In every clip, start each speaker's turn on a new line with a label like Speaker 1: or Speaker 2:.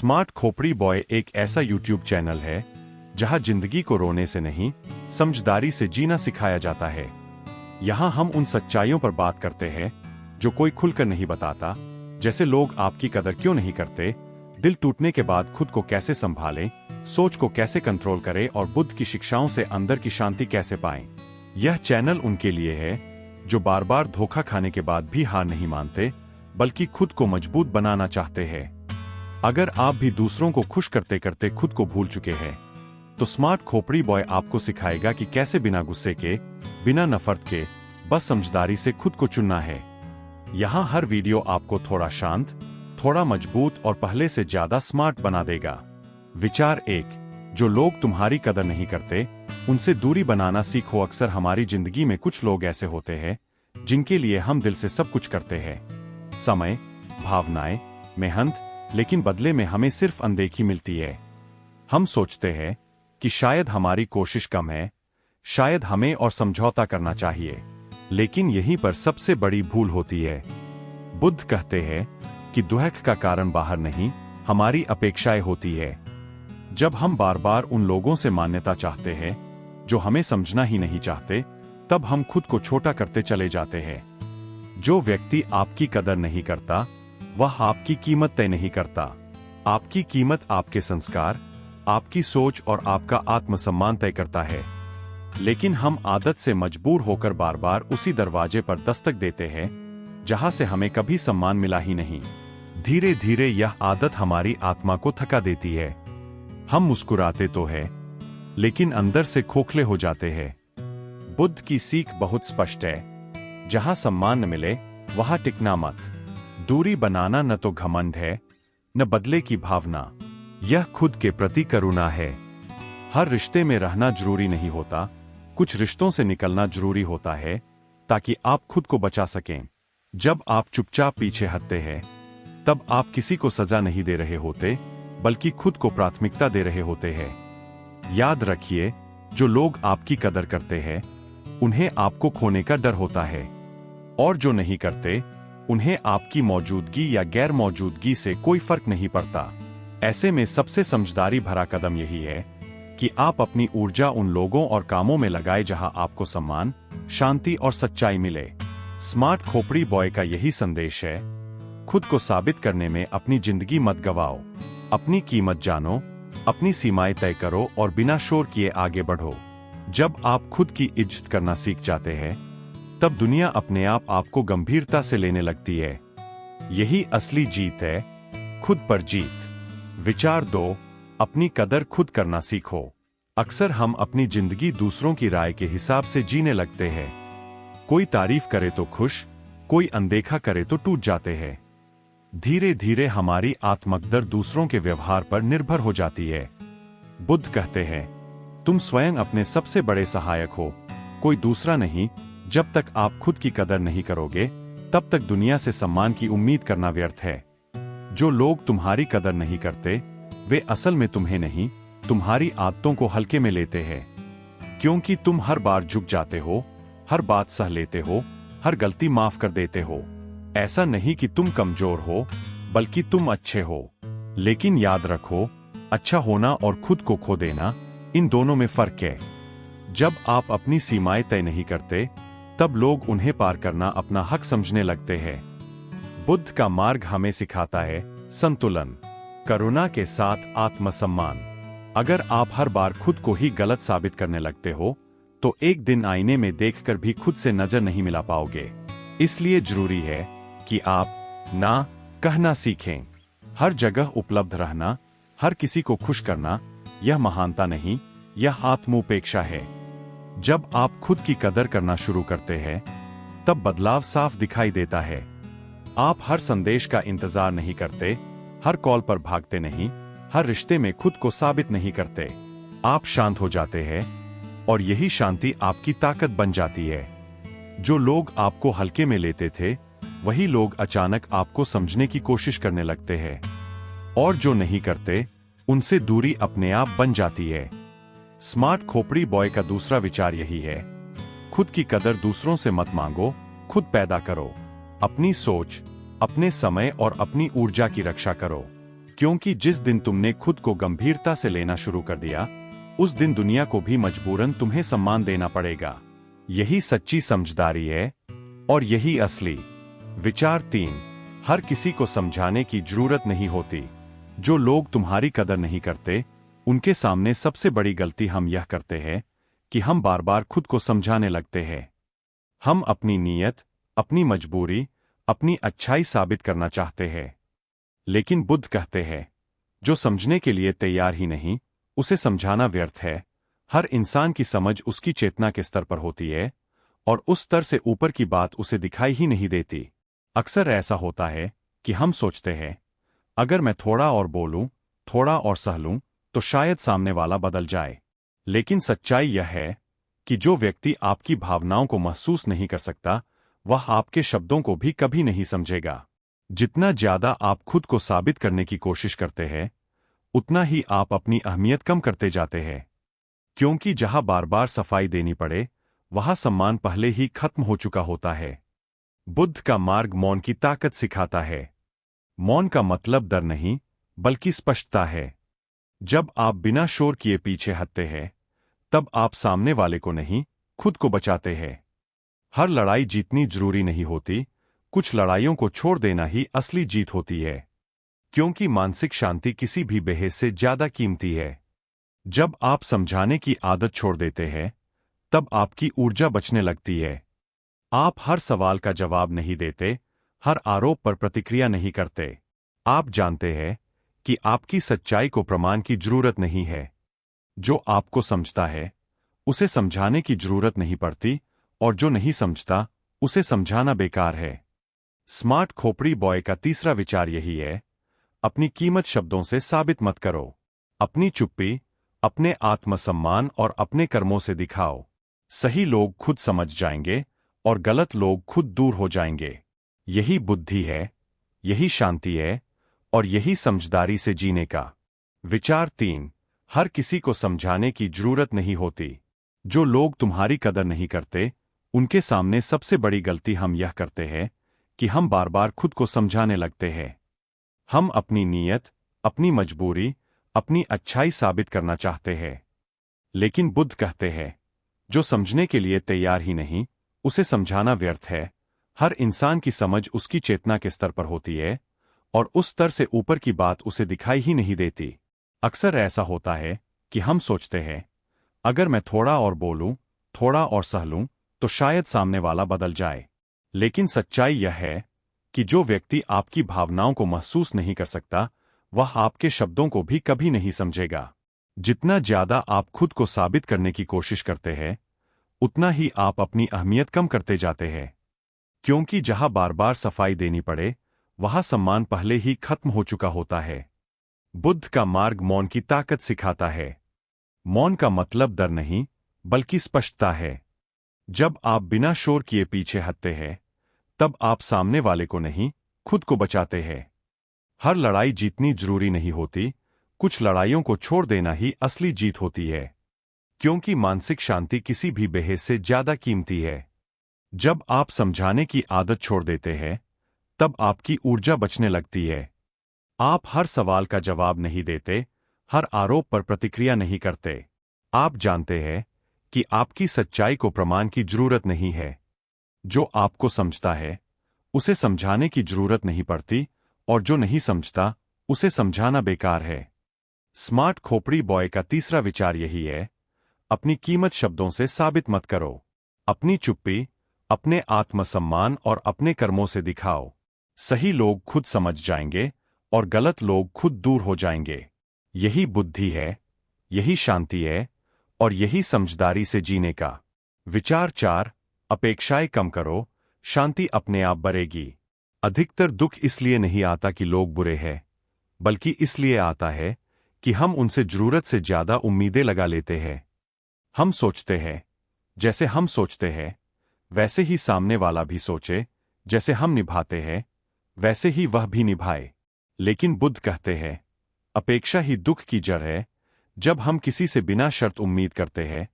Speaker 1: Smart खोपड़ी boy एक ऐसा यूट्यूब चैनल है जहां जिंदगी को रोने से नहीं, समझदारी से जीना सिखाया जाता है। यहां हम उन सच्चाइयों पर बात करते हैं जो कोई खुलकर नहीं बताता, जैसे लोग आपकी कदर क्यों नहीं करते, दिल टूटने के बाद खुद को कैसे संभालें, सोच को कैसे कंट्रोल करें और बुद्ध की शिक्षाओं से अंदर की शांति कैसे पाएं। यह चैनल उनके लिए है जो बार बार धोखा खाने के बाद भी हार नहीं मानते, बल्कि खुद को मजबूत बनाना चाहते हैं। अगर आप भी दूसरों को खुश करते करते खुद को भूल चुके हैं, तो स्मार्ट खोपड़ी बॉय आपको सिखाएगा कि कैसे बिना गुस्से के, बिना नफरत के, बस समझदारी से खुद को चुनना है। यहाँ हर वीडियो आपको थोड़ा शांत, थोड़ा मजबूत और पहले से ज्यादा स्मार्ट बना देगा। विचार 1, जो लोग तुम्हारी कदर नहीं करते उनसे दूरी बनाना सीखो। अक्सर हमारी जिंदगी में कुछ लोग ऐसे होते हैं जिनके लिए हम दिल से सब कुछ करते हैं, समय, भावनाएं, मेहनत, लेकिन बदले में हमें सिर्फ अनदेखी मिलती है। हम सोचते हैं कि शायद हमारी कोशिश कम है, शायद हमें और समझौता करना चाहिए, लेकिन यहीं पर सबसे बड़ी भूल होती है। बुद्ध कहते हैं कि दुख का कारण बाहर नहीं, हमारी अपेक्षाएं होती है। जब हम बार बार उन लोगों से मान्यता चाहते हैं जो हमें समझना ही नहीं चाहते, तब हम खुद को छोटा करते चले जाते हैं। जो व्यक्ति आपकी कदर नहीं करता, वह आपकी कीमत तय नहीं करता। आपकी कीमत आपके संस्कार, आपकी सोच और आपका आत्मसम्मान तय करता है। लेकिन हम आदत से मजबूर होकर बार बार उसी दरवाजे पर दस्तक देते हैं जहां से हमें कभी सम्मान मिला ही नहीं। धीरे धीरे यह आदत हमारी आत्मा को थका देती है। हम मुस्कुराते तो है, लेकिन अंदर से खोखले हो जाते हैं। बुद्ध की सीख बहुत स्पष्ट है, जहां सम्मान न मिले वहां टिकना मत। दूरी बनाना न तो घमंड है, न बदले की भावना, यह खुद के प्रति करुणा है। हर रिश्ते में रहना जरूरी नहीं होता, कुछ रिश्तों से निकलना जरूरी होता है ताकि आप खुद को बचा सकें। जब आप चुपचाप पीछे हटते हैं, तब आप किसी को सजा नहीं दे रहे होते, बल्कि खुद को प्राथमिकता दे रहे होते हैं। याद रखिए, जो लोग आपकी कदर करते हैं उन्हें आपको खोने का डर होता है, और जो नहीं करते उन्हें आपकी मौजूदगी या गैर मौजूदगी से कोई फर्क नहीं पड़ता। ऐसे में सबसे समझदारी भरा कदम यही है कि आप अपनी ऊर्जा उन लोगों और कामों में लगाए जहां आपको सम्मान, शांति और सच्चाई मिले। स्मार्ट खोपड़ी बॉय का यही संदेश है, खुद को साबित करने में अपनी जिंदगी मत गवाओ। अपनी कीमत जानो, अपनी सीमाएं तय करो और बिना शोर किए आगे बढ़ो। जब आप खुद की इज्जत करना सीख जाते हैं, तब दुनिया अपने आप आपको गंभीरता से लेने लगती है। यही असली जीत है, खुद पर जीत। विचार 2, अपनी कदर खुद करना सीखो। अक्सर हम अपनी जिंदगी दूसरों की राय के हिसाब से जीने लगते हैं। कोई तारीफ करे तो खुश, कोई अनदेखा करे तो टूट जाते हैं। धीरे धीरे हमारी आत्मकदर दूसरों के व्यवहार पर निर्भर हो जाती है। बुद्ध कहते हैं, तुम स्वयं अपने सबसे बड़े सहायक हो, कोई दूसरा नहीं। जब तक आप खुद की कदर नहीं करोगे, तब तक दुनिया से सम्मान की उम्मीद करना व्यर्थ है। जो लोग तुम्हारी कदर नहीं करते, वे असल में तुम्हें नहीं, तुम्हारी आदतों को हल्के में लेते हैं। क्योंकि तुम हर बार झुक जाते हो, हर बात सह लेते हो, हर गलती माफ कर देते हो। ऐसा नहीं कि तुम कमजोर हो, बल्कि तुम अच्छे हो। लेकिन याद रखो, अच्छा होना और खुद को खो देना, इन दोनों में फर्क है। जब आप अपनी सीमाएं तय नहीं करते, तब लोग उन्हें पार करना अपना हक समझने लगते हैं। बुद्ध का मार्ग हमें सिखाता है संतुलन, करुणा के साथ आत्मसम्मान। अगर आप हर बार खुद को ही गलत साबित करने लगते हो, तो एक दिन आईने में देखकर भी खुद से नजर नहीं मिला पाओगे। इसलिए जरूरी है कि आप ना कहना सीखें। हर जगह उपलब्ध रहना, हर किसी को खुश करना, यह महानता नहीं, यह आत्मोपेक्षा है। जब आप खुद की कदर करना शुरू करते हैं, तब बदलाव साफ दिखाई देता है। आप हर संदेश का इंतजार नहीं करते, हर कॉल पर भागते नहीं, हर रिश्ते में खुद को साबित नहीं करते। आप शांत हो जाते हैं, और यही शांति आपकी ताकत बन जाती है। जो लोग आपको हल्के में लेते थे, वही लोग अचानक आपको समझने की कोशिश करने लगते हैं, और जो नहीं करते, उनसे दूरी अपने आप बन जाती है। स्मार्ट खोपड़ी बॉय का दूसरा विचार यही है, खुद की कदर दूसरों से मत मांगो, खुद पैदा करो। अपनी सोच, अपने समय और अपनी ऊर्जा की रक्षा करो। क्योंकि जिस दिन तुमने खुद को गंभीरता से लेना शुरू कर दिया, उस दिन दुनिया को भी मजबूरन तुम्हें सम्मान देना पड़ेगा। यही सच्ची समझदारी है और यही असली विचार। 3, हर किसी को समझाने की जरूरत नहीं होती। जो लोग तुम्हारी कदर नहीं करते, उनके सामने सबसे बड़ी गलती हम यह करते हैं कि हम बार बार खुद को समझाने लगते हैं। हम अपनी नीयत, अपनी मजबूरी, अपनी अच्छाई साबित करना चाहते हैं। लेकिन बुद्ध कहते हैं, जो समझने के लिए तैयार ही नहीं, उसे समझाना व्यर्थ है। हर इंसान की समझ उसकी चेतना के स्तर पर होती है और उस स्तर से ऊपर की बात उसे दिखाई ही नहीं देती। अक्सर ऐसा होता है कि हम सोचते हैं, अगर मैं थोड़ा और बोलूं, थोड़ा और सह लूं, तो शायद सामने वाला बदल जाए। लेकिन सच्चाई यह है कि जो व्यक्ति आपकी भावनाओं को महसूस नहीं कर सकता, वह आपके शब्दों को भी कभी नहीं समझेगा। जितना ज्यादा आप खुद को साबित करने की कोशिश करते हैं, उतना ही आप अपनी अहमियत कम करते जाते हैं। क्योंकि जहां बार बार सफाई देनी पड़े, वहां सम्मान पहले ही खत्म हो चुका होता है। बुद्ध का मार्ग मौन की ताकत सिखाता है। मौन का मतलब डर नहीं, बल्कि स्पष्टता है। जब आप बिना शोर किए पीछे हटते हैं, तब आप सामने वाले को नहीं, खुद को बचाते हैं। हर लड़ाई जीतनी जरूरी नहीं होती, कुछ लड़ाइयों को छोड़ देना ही असली जीत होती है। क्योंकि मानसिक शांति किसी भी बहस से ज्यादा कीमती है। जब आप समझाने की आदत छोड़ देते हैं, तब आपकी ऊर्जा बचने लगती है। आप हर सवाल का जवाब नहीं देते, हर आरोप पर प्रतिक्रिया नहीं करते। आप जानते हैं कि आपकी सच्चाई को प्रमाण की जरूरत नहीं है। जो आपको समझता है, उसे समझाने की जरूरत नहीं पड़ती, और जो नहीं समझता, उसे समझाना बेकार है। स्मार्ट खोपड़ी बॉय का तीसरा विचार यही है, अपनी कीमत शब्दों से साबित मत करो। अपनी चुप्पी, अपने आत्मसम्मान और अपने कर्मों से दिखाओ। सही लोग खुद समझ जाएंगे और गलत लोग खुद दूर हो जाएंगे। यही बुद्धि है, यही शांति है और यही समझदारी से जीने का विचार। 3, हर किसी को समझाने की जरूरत नहीं होती। जो लोग तुम्हारी कदर नहीं करते, उनके सामने सबसे बड़ी गलती हम यह करते हैं कि हम बार बार खुद को समझाने लगते हैं। हम अपनी नीयत, अपनी मजबूरी, अपनी अच्छाई साबित करना चाहते हैं। लेकिन बुद्ध कहते हैं, जो समझने के लिए तैयार ही नहीं, उसे समझाना व्यर्थ है। हर इंसान की समझ उसकी चेतना के स्तर पर होती है और उस स्तर से ऊपर की बात उसे दिखाई ही नहीं देती। अक्सर ऐसा होता है कि हम सोचते हैं, अगर मैं थोड़ा और बोलूं, थोड़ा और सह लूं, तो शायद सामने वाला बदल जाए। लेकिन सच्चाई यह है कि जो व्यक्ति आपकी भावनाओं को महसूस नहीं कर सकता, वह आपके शब्दों को भी कभी नहीं समझेगा। जितना ज्यादा आप खुद को साबित करने की कोशिश करते हैं, उतना ही आप अपनी अहमियत कम करते जाते हैं। क्योंकि जहां बार बार सफाई देनी पड़े, वहां सम्मान पहले ही खत्म हो चुका होता है। बुद्ध का मार्ग मौन की ताकत सिखाता है। मौन का मतलब डर नहीं, बल्कि स्पष्टता है। जब आप बिना शोर किए पीछे हटते हैं, तब आप सामने वाले को नहीं, खुद को बचाते हैं। हर लड़ाई जीतनी जरूरी नहीं होती, कुछ लड़ाइयों को छोड़ देना ही असली जीत होती है। क्योंकि मानसिक शांति किसी भी बहस से ज्यादा कीमती है। जब आप समझाने की आदत छोड़ देते हैं, तब आपकी ऊर्जा बचने लगती है। आप हर सवाल का जवाब नहीं देते, हर आरोप पर प्रतिक्रिया नहीं करते। आप जानते हैं कि आपकी सच्चाई को प्रमाण की जरूरत नहीं है। जो आपको समझता है, उसे समझाने की जरूरत नहीं पड़ती, और जो नहीं समझता, उसे समझाना बेकार है। स्मार्ट खोपड़ी बॉय का तीसरा विचार यही है, अपनी कीमत शब्दों से साबित मत करो। अपनी चुप्पी, अपने आत्मसम्मान और अपने कर्मों से दिखाओ। सही लोग खुद समझ जाएंगे और गलत लोग खुद दूर हो जाएंगे। यही बुद्धि है, यही शांति है और यही समझदारी से जीने का विचार। 4, अपेक्षाएं कम करो, शांति अपने आप बढ़ेगी। अधिकतर दुख इसलिए नहीं आता कि लोग बुरे हैं, बल्कि इसलिए आता है कि हम उनसे जरूरत से ज्यादा उम्मीदें लगा लेते हैं। हम सोचते हैं, जैसे हम सोचते हैं, वैसे ही सामने वाला भी सोचे। जैसे हम निभाते हैं, वैसे ही वह भी निभाए। लेकिन बुद्ध कहते हैं, अपेक्षा ही दुख की जड़ है। जब हम किसी से बिना शर्त उम्मीद करते हैं,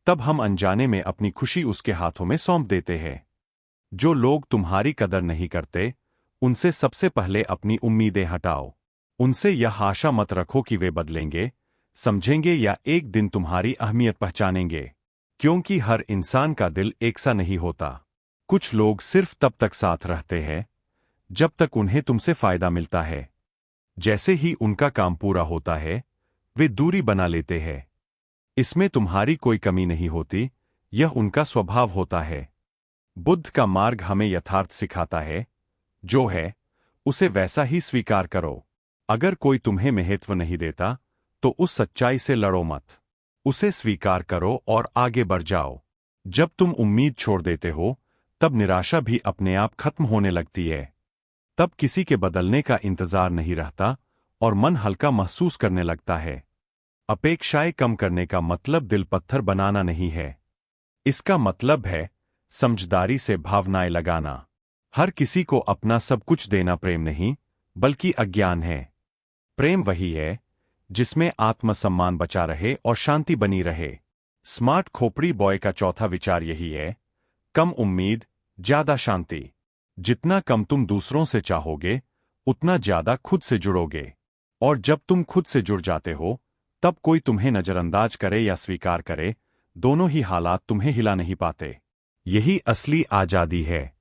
Speaker 1: तब हम अनजाने में अपनी खुशी उसके हाथों में सौंप देते हैं। जो लोग तुम्हारी कदर नहीं करते, उनसे सबसे पहले अपनी उम्मीदें हटाओ। उनसे यह आशा मत रखो कि वे बदलेंगे, समझेंगे या एक दिन तुम्हारी अहमियत पहचानेंगे, क्योंकि हर इंसान का दिल एक सा नहीं होता। कुछ लोग सिर्फ तब तक साथ रहते हैं जब तक उन्हें तुमसे फायदा मिलता है। जैसे ही उनका काम पूरा होता है, वे दूरी बना लेते हैं। इसमें तुम्हारी कोई कमी नहीं होती, यह उनका स्वभाव होता है। बुद्ध का मार्ग हमें यथार्थ सिखाता है, जो है उसे वैसा ही स्वीकार करो। अगर कोई तुम्हें महत्व नहीं देता, तो उस सच्चाई से लड़ो मत। उसे स्वीकार करो और आगे बढ़ जाओ। जब तुम उम्मीद छोड़ देते हो, तब निराशा भी अपने आप खत्म होने लगती है। तब किसी के बदलने का इंतजार नहीं रहता और मन हल्का महसूस करने लगता है। अपेक्षाएं कम करने का मतलब दिल पत्थर बनाना नहीं है। इसका मतलब है समझदारी से भावनाएं लगाना। हर किसी को अपना सब कुछ देना प्रेम नहीं, बल्कि अज्ञान है। प्रेम वही है जिसमें आत्मसम्मान बचा रहे और शांति बनी रहे। स्मार्ट खोपड़ी बॉय का चौथा विचार यही है, कम उम्मीद, ज्यादा शांति। जितना कम तुम दूसरों से चाहोगे, उतना ज्यादा खुद से जुड़ोगे। और जब तुम खुद से जुड़ जाते हो, तब कोई तुम्हें नजरअंदाज करे या स्वीकार करे, दोनों ही हालात तुम्हें हिला नहीं पाते। यही असली आजादी है।